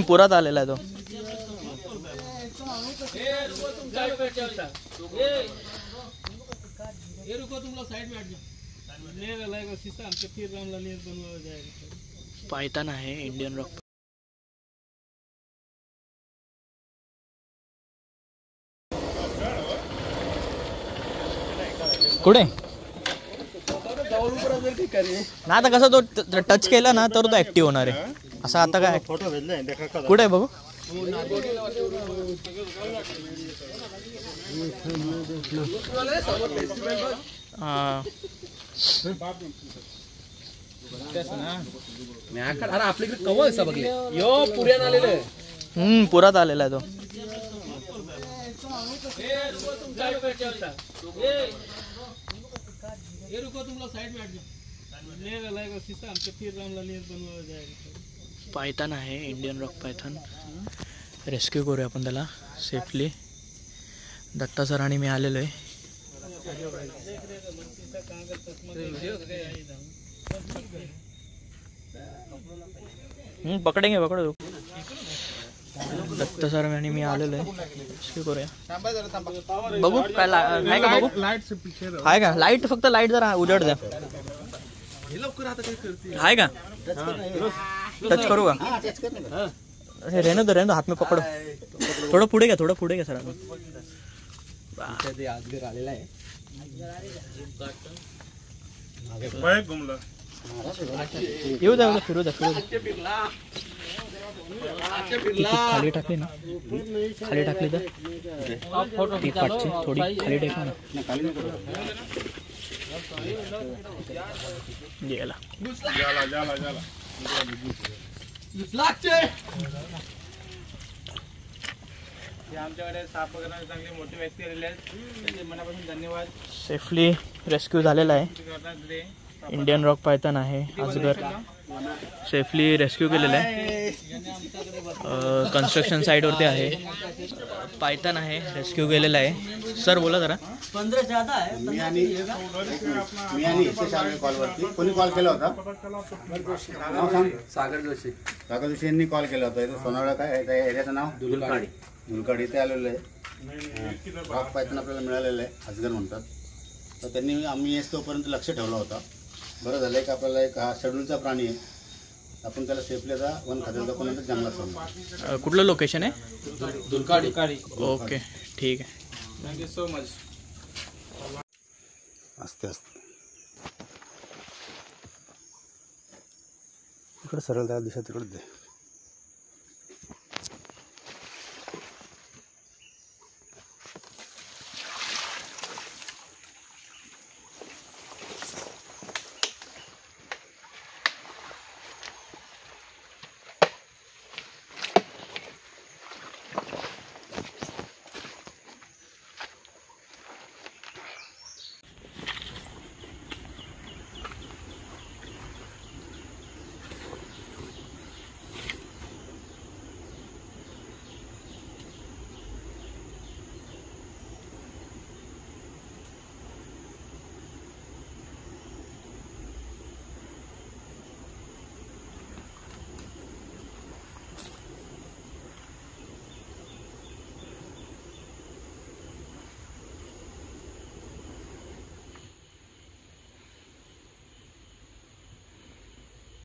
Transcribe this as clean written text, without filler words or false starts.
पुरात आलेला आहे तो. पायथन आहे इंडियन रॉक. कुठे ना आता कसं तो टच केला ना तर तो ऍक्टिव्ह होणार आहे. असं आता काय कुठे आहे बघू. आपल्याकडे कवळ बघले यो पुऱ्यान आलेलं आहे. पुरात आलेला आहे तो. पायथन आहे इंडियन रॉक पायथन. रेस्क्यू करूया आपण त्याला सेफली. दत्ता सर आणि मी आलेलो आहे. पकडेंगे पकडो. दत्ता सर आणि मी आलेलो आहे. रेस्क्यू करूया. बघू काय आहे का बघू. आहे का लाईट. फक्त लाईट जरा उजेड द्या. आहे का टच करू का. रहने दो हाथ में पकड़ो. थोड़ा पुढे घ्या. सर आलेला आहे. येऊ द्या फिरू द्या. खाली टाकली ना. खाली टाकली तर ती पाठची थोडी खाली टाका ना. गेला. आमच्याकडे साप वगैरे चांगले मोठे व्यक्ती आलेले आहेत. त्यांचे मनापासून धन्यवाद. सेफली रेस्क्यू झालेला आहे. इंडियन रॉक पायथन आहे. अजगर सेफली रेस्क्यू केलेला आहे. कन्स्ट्रक्शन साईटवरती आहे. पायथन आहे रेस्क्यू केलेला आहे. सर बोला जरा. 15 ज्यादा आहे. मी आणि कॉलवरती कोणी कॉल केला होता. सागर जोशी यांनी कॉल केला होता. इथं सोनावळा काय एरियाचं नाव दुलकाडी इथे आलेलं आहे. रॉक पायथन आपल्याला मिळालेलं आहे. अजगर म्हणतात. तर त्यांनी आम्ही येस तोपर्यंत लक्ष ठेवला होता. बरं झालं की आपल्याला एक हा शेड्यूलचा प्राणी आहे. आपण त्याला सेफली आता वन खात्याला दाखवल्यानंतर जंगलात सोडणार. कुठलं लोकेशन आहे. दुलकाडी. ओके ठीक आहे. Thank you so much. असते इकडे सरळ त्या दिशा तिकडे दे.